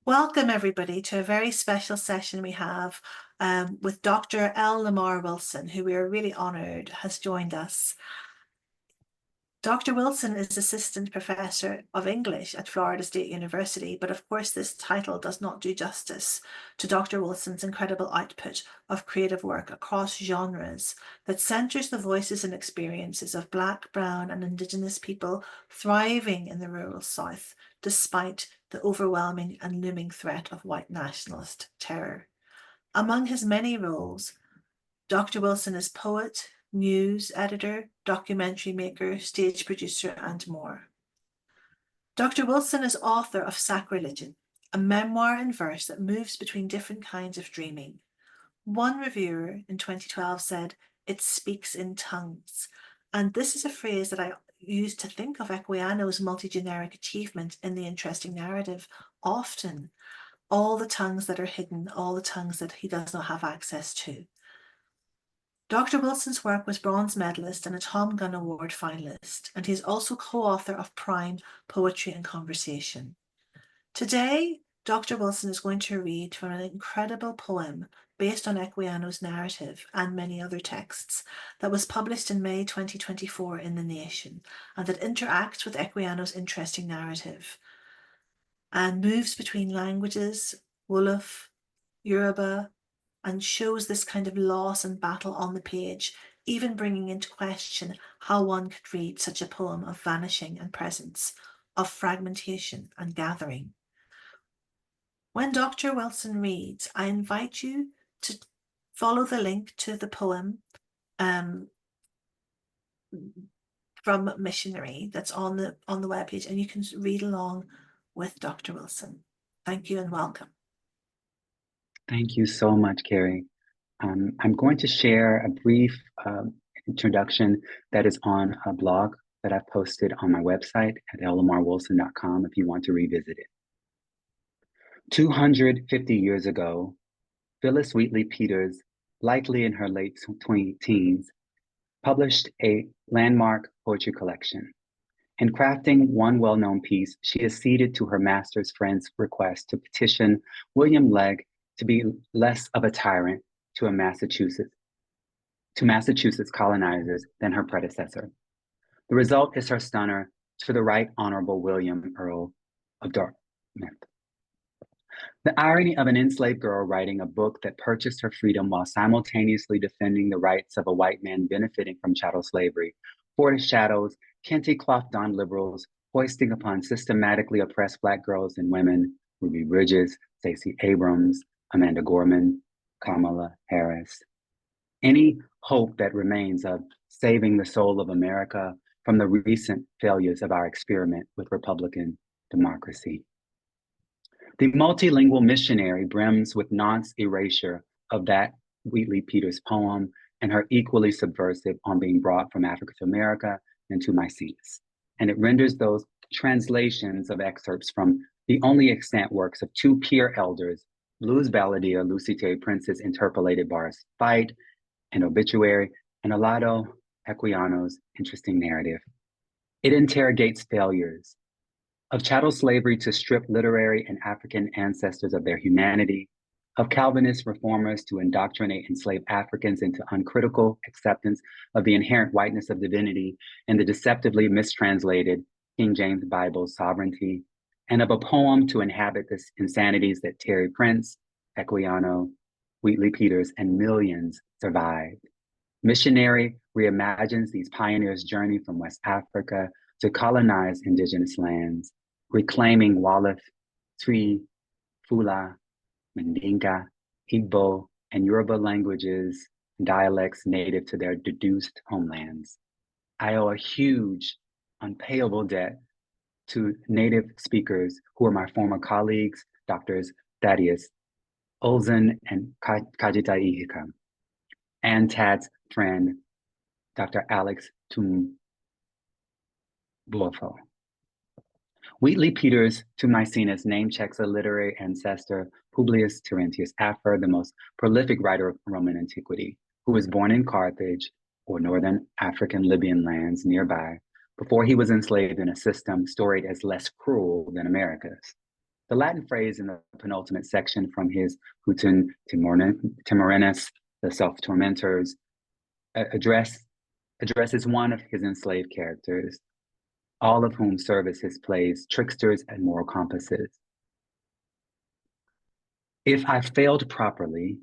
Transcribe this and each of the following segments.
Welcome, everybody, to a very special session we have with Dr. Lamar Wilson, who we are really honoured has joined us. Dr. Wilson is Assistant Professor of English at Florida State University, but of course this title does not do justice to Dr. Wilson's incredible output of creative work across genres that centres the voices and experiences of Black, Brown and Indigenous people thriving in the rural South, despite the overwhelming and looming threat of white nationalist terror. Among his many roles, Dr. Wilson is poet, news editor, documentary maker, stage producer, and more. Dr. Wilson is author of Sacrilegion, a memoir in verse that moves between different kinds of dreaming. One reviewer in 2012 said, "It speaks in tongues." And this is a phrase that I use to think of Equiano's multi-generic achievement in the interesting narrative often. All the tongues that are hidden, all the tongues that he does not have access to. Dr. Wilson's work was bronze medalist and a Tom Gunn Award finalist, and he is also co-author of Prime Poetry and Conversation. Today, Dr. Wilson is going to read from an incredible poem based on Equiano's narrative and many other texts that was published in May 2024 in The Nation, and that interacts with Equiano's interesting narrative and moves between languages, Wolof, Yoruba, and shows this kind of loss and battle on the page, even bringing into question how one could read such a poem of vanishing and presence, of fragmentation and gathering. When Dr. Wilson reads, I invite you to follow the link to the poem from Missionary that's on the webpage, and you can read along with Dr. Wilson. Thank you and welcome. Thank you so much, Carrie. I'm going to share a brief introduction that is on a blog that I've posted on my website at lamarwilson.com if you want to revisit it. 250 years ago, Phyllis Wheatley Peters, likely in her late teens, published a landmark poetry collection. In crafting one well-known piece, she acceded to her master's friend's request to petition William Legge to be less of a tyrant to Massachusetts colonizers than her predecessor. The result is her stunner, To the Right Honorable William, Earl of Dartmouth. The irony of an enslaved girl writing a book that purchased her freedom while simultaneously defending the rights of a white man benefiting from chattel slavery foreshadows kente cloth-donned liberals hoisting upon systematically oppressed Black girls and women, Ruby Bridges, Stacey Abrams, Amanda Gorman, Kamala Harris, any hope that remains of saving the soul of America from the recent failures of our experiment with Republican democracy. The multilingual Missionary brims with nonce erasure of that Wheatley Peters poem and her equally subversive On Being Brought from Africa to America and to Maecenas. And it renders those translations of excerpts from the only extant works of two peer elders, blues balladeer Lucy Terry Prince's interpolated bars Fight and Obituary, and Olado Equiano's interesting narrative. It interrogates failures of chattel slavery to strip literary and African ancestors of their humanity, of Calvinist reformers to indoctrinate enslaved Africans into uncritical acceptance of the inherent whiteness of divinity and the deceptively mistranslated King James Bible's sovereignty, and of a poem to inhabit the insanities that Terry Prince, Equiano, Wheatley Peters, and millions survived. Missionary reimagines these pioneers' journey from West Africa to colonize indigenous lands, reclaiming Wolof, Twi, Fula, Mandinka, Igbo, and Yoruba languages and dialects native to their deduced homelands. I owe a huge, unpayable debt to native speakers who are my former colleagues, Drs. Thaddeus Olsen and Kajita Ihika, and Tad's friend, Dr. Alex Tumbuofo. Wheatley Peters to Maecenas name checks a literary ancestor, Publius Terentius Afer, the most prolific writer of Roman antiquity, who was born in Carthage or northern African Libyan lands nearby, before he was enslaved in a system storied as less cruel than America's. The Latin phrase in the penultimate section from his Hutin Timorinus, the self-tormentors, addresses one of his enslaved characters, all of whom serve as his plays, tricksters and moral compasses. If I failed properly,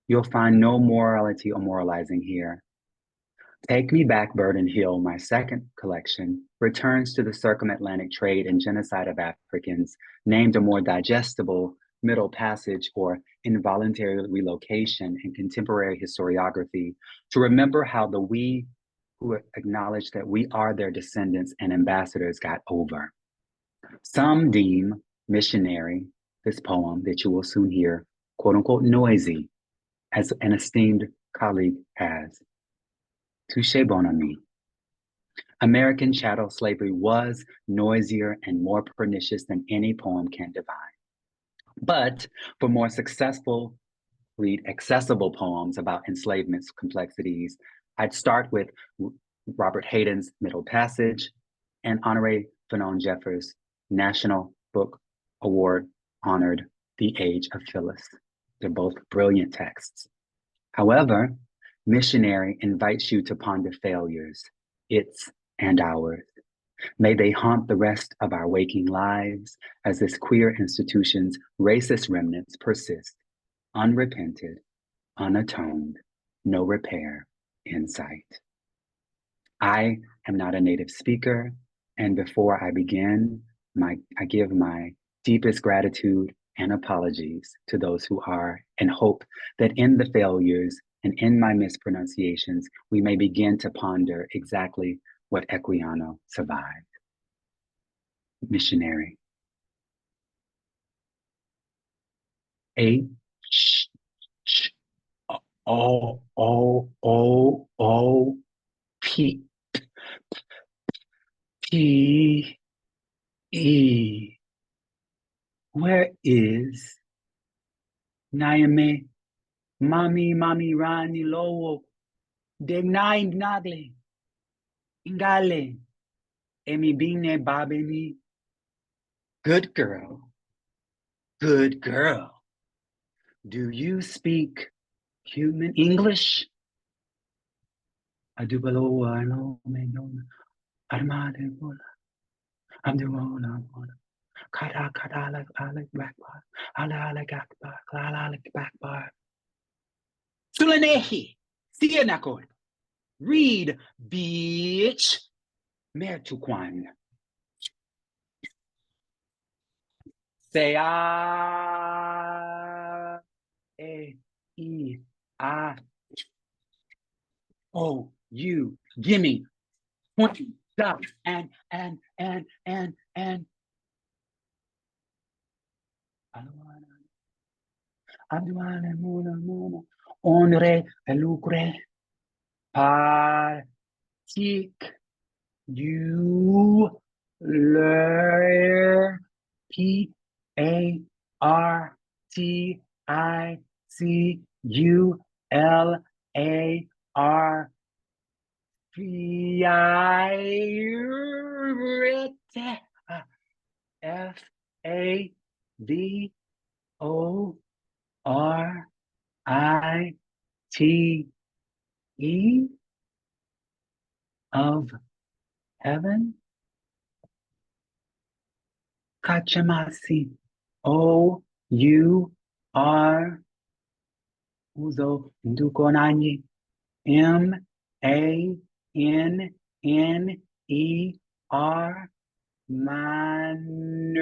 you'll find no morality or moralizing here. Take Me Back, Bird and Hill, my second collection, returns to the circum-Atlantic trade and genocide of Africans, named a more digestible middle passage or involuntary relocation in contemporary historiography, to remember how the we who acknowledge that we are their descendants and ambassadors got over. Some deem Missionary, this poem that you will soon hear, quote unquote, noisy, as an esteemed colleague has. Touché bon ami. American chattel slavery was noisier and more pernicious than any poem can divine. But for more successful, read accessible poems about enslavement's complexities, I'd start with Robert Hayden's Middle Passage and Honoré Fanon Jeffers' National Book Award honored The Age of Phyllis. They're both brilliant texts. However, Missionary invites you to ponder failures, its and ours. May they haunt the rest of our waking lives as this queer institution's racist remnants persist, unrepented, unatoned, no repair in sight. I am not a native speaker, and before I begin, I give my deepest gratitude and apologies to those who are, and hope that in the failures and in my mispronunciations, we may begin to ponder exactly what Equiano survived. Missionary. H, O, O, O, O, P, P, E. Where is Naime, Mami Rani Lowo, De Naim Nagle, Ingale, Emi Bine Babeni? Good girl, good girl. Do you speak human English? Adubalo, I know, Armade, Abdullah, Kada, Alec Backbar, Alec Akbar, Alec Backbar. Sulanehi, Sianakor, read, bitch, Mertukwan. Say E, I, O, U, gimme, 20, stop, and. Aduane, Mona, Onre, Lucre, Partic, you, Lur, PARTICULAR, FAVORITE of heaven. Kachamasi, OUR, Uzo Ndukonani, MANNER, Manner,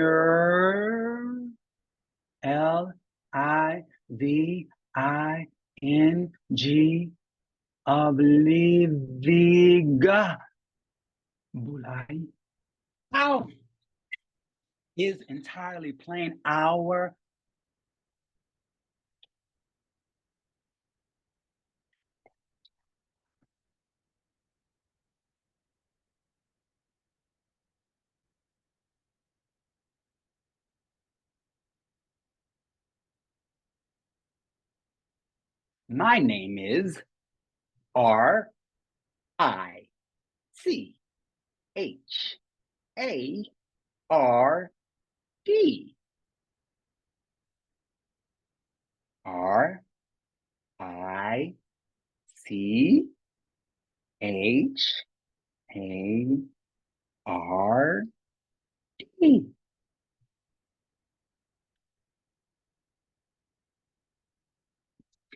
LIVING, Obliviga, Bulai. Ow! Is entirely plain. Our my name is RICHARD. R I C H A R D.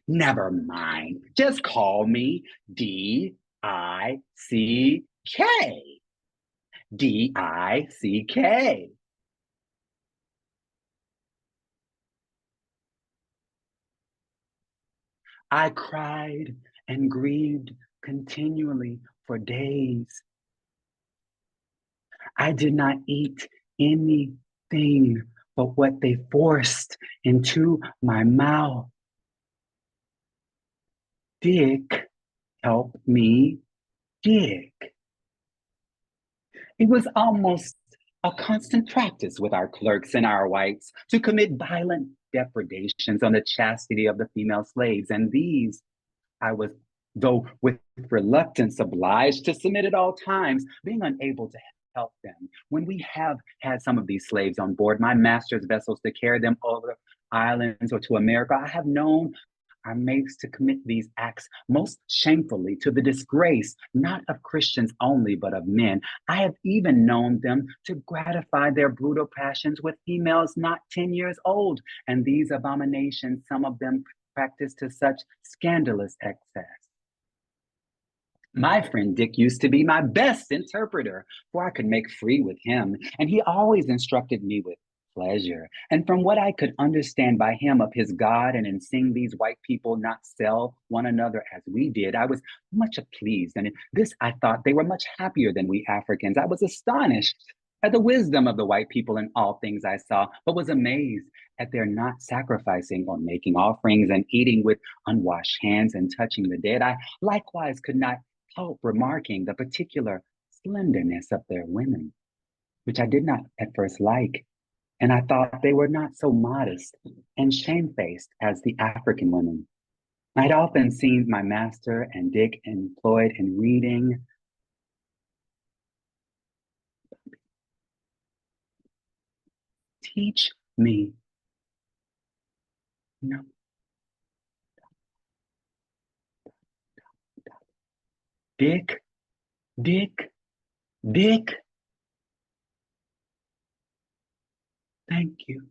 Never mind. Just call me D-I-C-K. D-I-C-K. I cried and grieved continually for days. I did not eat anything but what they forced into my mouth. Dick helped me dig. It was almost a constant practice with our clerks and our whites to commit violent depredations on the chastity of the female slaves, and these I was, though with reluctance, obliged to submit at all times, being unable to help them. When we have had some of these slaves on board my master's vessels to carry them over islands or to America, I have known our mates to commit these acts most shamefully to the disgrace, not of Christians only, but of men. I have even known them to gratify their brutal passions with females not 10 years old, and these abominations, some of them practiced to such scandalous excess. My friend Dick used to be my best interpreter, for I could make free with him, and he always instructed me with pleasure. And from what I could understand by him of his God and in seeing these white people not sell one another as we did, I was much pleased. And in this, I thought they were much happier than we Africans. I was astonished at the wisdom of the white people in all things I saw, but was amazed at their not sacrificing or making offerings and eating with unwashed hands and touching the dead. I likewise could not help remarking the particular slenderness of their women, which I did not at first like, and I thought they were not so modest and shamefaced as the African women. I'd often seen my master and Dick employed in reading. Teach me. No. Dick, Dick, Dick. Thank you.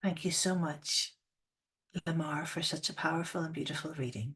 Thank you so much, Lamar, for such a powerful and beautiful reading.